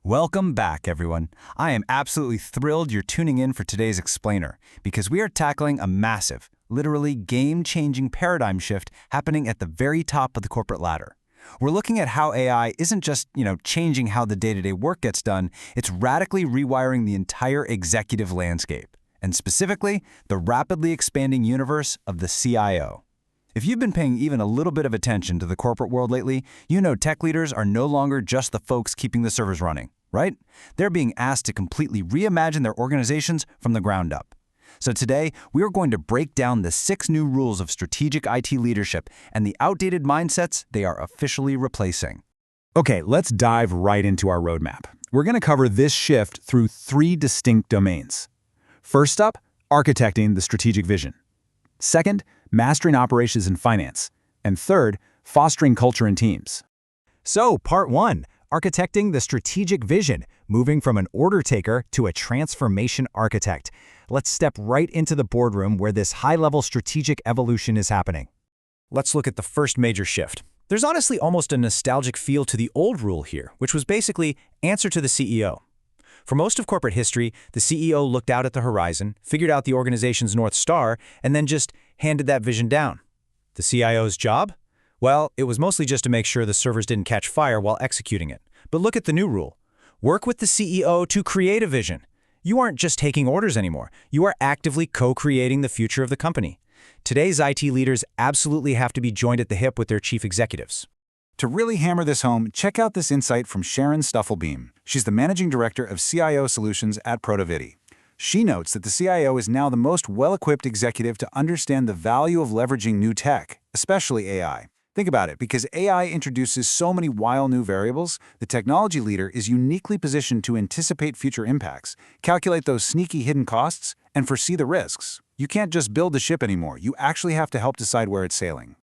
Welcome back, everyone. I am absolutely thrilled you're tuning in for today's explainer because we are tackling a massive, literally game-changing paradigm shift happening at the very top of the corporate ladder. We're looking at how AI isn't just, changing how the day-to-day work gets done, it's radically rewiring the entire executive landscape, and specifically, the rapidly expanding universe of the CIO. If you've been paying even a little bit of attention to the corporate world lately, you know tech leaders are no longer just the folks keeping the servers running, right? They're being asked to completely reimagine their organizations from the ground up. So today, we are going to break down the 6 new rules of strategic IT leadership and the outdated mindsets they are officially replacing. Okay, let's dive right into our roadmap. We're going to cover this shift through 3 distinct domains. First up, architecting the strategic vision. Second, mastering operations and finance. And third, fostering culture in teams. So, part 1, architecting the strategic vision, moving from an order taker to a transformation architect. Let's step right into the boardroom where this high-level strategic evolution is happening. Let's look at the first major shift. There's honestly almost a nostalgic feel to the old rule here, which was basically answer to the CEO. For most of corporate history, the CEO looked out at the horizon, figured out the organization's North Star, and then just handed that vision down. The CIO's job? Well, it was mostly just to make sure the servers didn't catch fire while executing it. But look at the new rule. Work with the CEO to create a vision. You aren't just taking orders anymore. You are actively co-creating the future of the company. Today's IT leaders absolutely have to be joined at the hip with their chief executives. To really hammer this home, check out this insight from Sharon Stuffelbeam. She's the Managing Director of CIO Solutions at Pb.Digital. She notes that the CIO is now the most well-equipped executive to understand the value of leveraging new tech, especially AI. Think about it, because AI introduces so many wild new variables, the technology leader is uniquely positioned to anticipate future impacts, calculate those sneaky hidden costs, and foresee the risks. You can't just build the ship anymore, you actually have to help decide where it's sailing.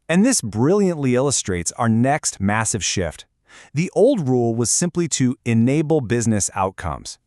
And this brilliantly illustrates our next massive shift. The old rule was simply to enable business outcomes.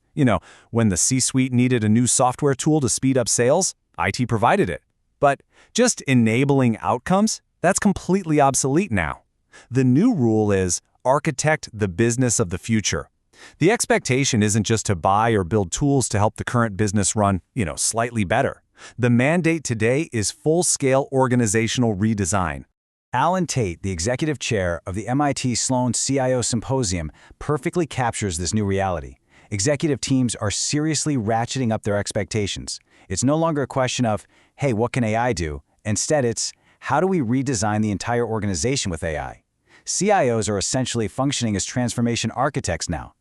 When the C-suite needed a new software tool to speed up sales, IT provided it. But just enabling outcomes? That's completely obsolete now. The new rule is architect the business of the future. The expectation isn't just to buy or build tools to help the current business run, slightly better. The mandate today is full-scale organizational redesign. Alan Tate, the executive chair of the MIT Sloan CIO Symposium, perfectly captures this new reality. Executive teams are seriously ratcheting up their expectations. It's no longer a question of, hey, what can AI do? Instead, it's, how do we redesign the entire organization with AI? CIOs are essentially functioning as transformation architects now.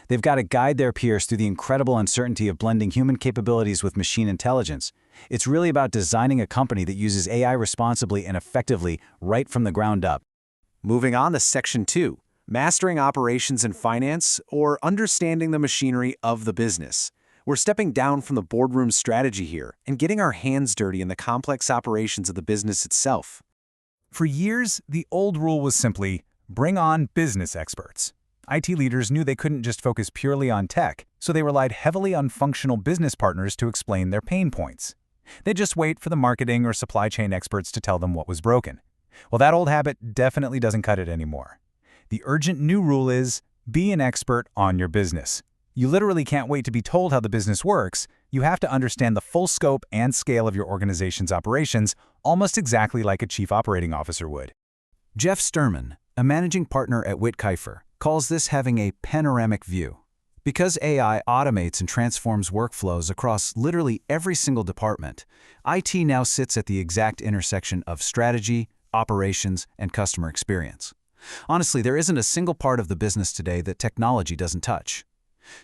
They've got to guide their peers through the incredible uncertainty of blending human capabilities with machine intelligence. It's really about designing a company that uses AI responsibly and effectively right from the ground up. Moving on to Section 2, mastering operations and finance, or understanding the machinery of the business. We're stepping down from the boardroom strategy here and getting our hands dirty in the complex operations of the business itself. For years, the old rule was simply, bring on business experts. IT leaders knew they couldn't just focus purely on tech, so they relied heavily on functional business partners to explain their pain points. They'd just wait for the marketing or supply chain experts to tell them what was broken. Well, that old habit definitely doesn't cut it anymore. The urgent new rule is, be an expert on your business. You literally can't wait to be told how the business works. You have to understand the full scope and scale of your organization's operations, almost exactly like a chief operating officer would. Jeff Sturman, a managing partner at Witt Kiefer, calls this having a panoramic view. Because AI automates and transforms workflows across literally every single department, IT now sits at the exact intersection of strategy, operations, and customer experience. Honestly, there isn't a single part of the business today that technology doesn't touch.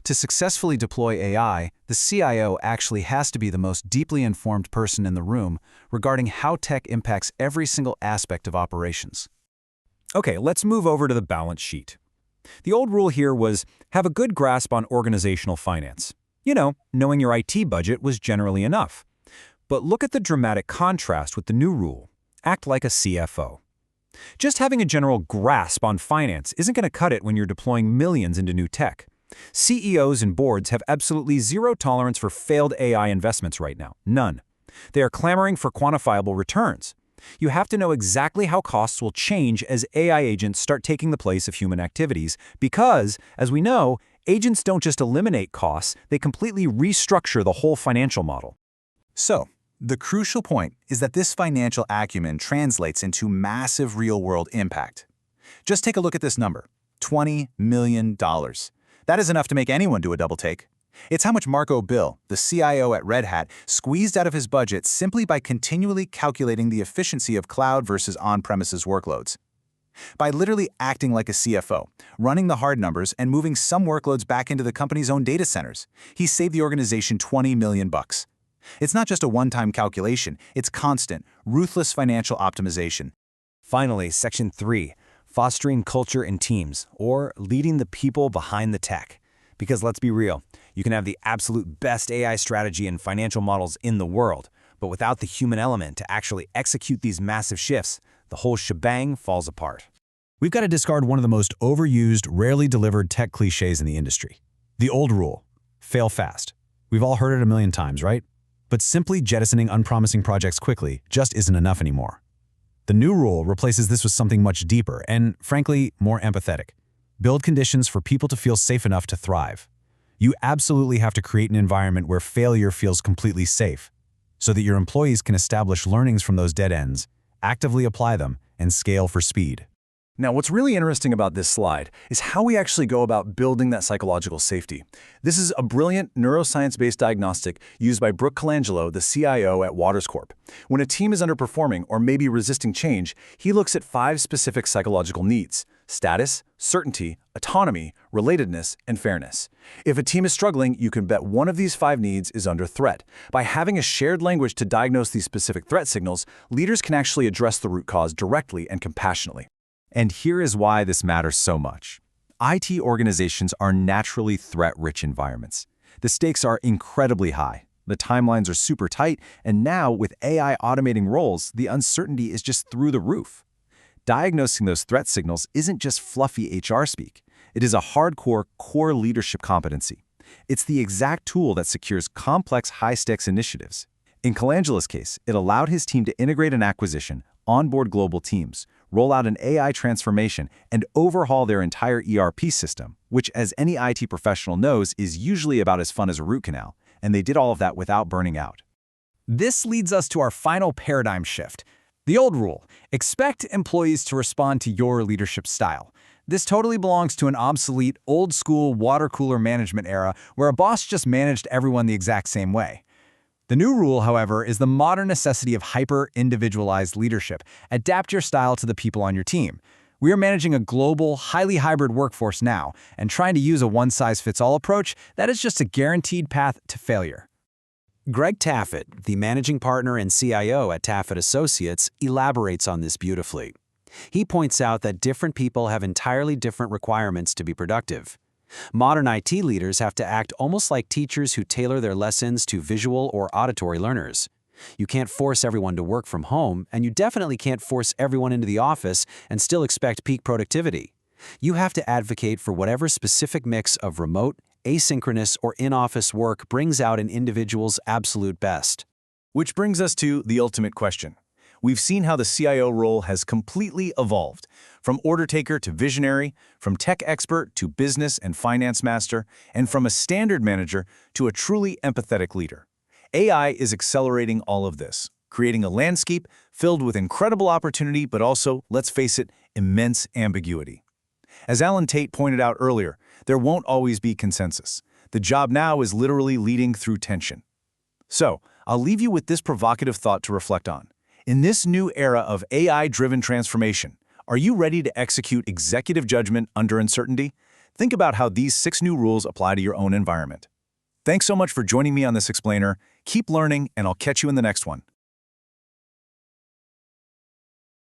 To successfully deploy AI, the CIO actually has to be the most deeply informed person in the room regarding how tech impacts every single aspect of operations. Okay, let's move over to the balance sheet. The old rule here was have a good grasp on organizational finance. Knowing your IT budget was generally enough. But look at the dramatic contrast with the new rule. Act like a CFO. Just having a general grasp on finance isn't going to cut it when you're deploying millions into new tech. CEOs and boards have absolutely zero tolerance for failed AI investments right now. None. They are clamoring for quantifiable returns. You have to know exactly how costs will change as AI agents start taking the place of human activities because, as we know, agents don't just eliminate costs, they completely restructure the whole financial model. So, the crucial point is that this financial acumen translates into massive real-world impact. Just take a look at this number, $20 million. That is enough to make anyone do a double take. It's how much Marco Bill, the CIO at Red Hat, squeezed out of his budget simply by continually calculating the efficiency of cloud versus on-premises workloads. By literally acting like a CFO, running the hard numbers, and moving some workloads back into the company's own data centers, he saved the organization $20 million. It's not just a one-time calculation, it's constant, ruthless financial optimization. Finally, Section 3, fostering culture in teams, or leading the people behind the tech. Because let's be real, you can have the absolute best AI strategy and financial models in the world, but without the human element to actually execute these massive shifts, the whole shebang falls apart. We've got to discard one of the most overused, rarely delivered tech cliches in the industry. The old rule, fail fast. We've all heard it a million times, right? But simply jettisoning unpromising projects quickly just isn't enough anymore. The new rule replaces this with something much deeper and, frankly, more empathetic. Build conditions for people to feel safe enough to thrive. You absolutely have to create an environment where failure feels completely safe, so that your employees can establish learnings from those dead ends, actively apply them, and scale for speed. Now, what's really interesting about this slide is how we actually go about building that psychological safety. This is a brilliant neuroscience-based diagnostic used by Brooke Colangelo, the CIO at Waters Corp. When a team is underperforming or maybe resisting change, he looks at 5 specific psychological needs: status, certainty, autonomy, relatedness, and fairness. If a team is struggling, you can bet one of these 5 needs is under threat. By having a shared language to diagnose these specific threat signals, leaders can actually address the root cause directly and compassionately. And here is why this matters so much. IT organizations are naturally threat-rich environments. The stakes are incredibly high. The timelines are super tight, and now with AI automating roles, the uncertainty is just through the roof. Diagnosing those threat signals isn't just fluffy HR speak. It is a hardcore core leadership competency. It's the exact tool that secures complex high-stakes initiatives. In Colangelo's case, it allowed his team to integrate an acquisition, onboard global teams, roll out an AI transformation, and overhaul their entire ERP system, which, as any IT professional knows, is usually about as fun as a root canal, and they did all of that without burning out. This leads us to our final paradigm shift. The old rule, expect employees to respond to your leadership style. This totally belongs to an obsolete, old-school water cooler management era where a boss just managed everyone the exact same way. The new rule, however, is the modern necessity of hyper-individualized leadership. Adapt your style to the people on your team. We are managing a global, highly hybrid workforce now, and trying to use a one-size-fits-all approach, that is just a guaranteed path to failure. Greg Taffet, the managing partner and CIO at Taffet Associates, elaborates on this beautifully. He points out that different people have entirely different requirements to be productive. Modern IT leaders have to act almost like teachers who tailor their lessons to visual or auditory learners. You can't force everyone to work from home, and you definitely can't force everyone into the office and still expect peak productivity. You have to advocate for whatever specific mix of remote, asynchronous, or in-office work brings out an individual's absolute best. Which brings us to the ultimate question. We've seen how the CIO role has completely evolved, from order taker to visionary, from tech expert to business and finance master, and from a standard manager to a truly empathetic leader. AI is accelerating all of this, creating a landscape filled with incredible opportunity, but also, let's face it, immense ambiguity. As Alan Tate pointed out earlier, there won't always be consensus. The job now is literally leading through tension. So, I'll leave you with this provocative thought to reflect on. In this new era of AI-driven transformation, are you ready to execute executive judgment under uncertainty? Think about how these 6 new rules apply to your own environment. Thanks so much for joining me on this explainer. Keep learning, and I'll catch you in the next one.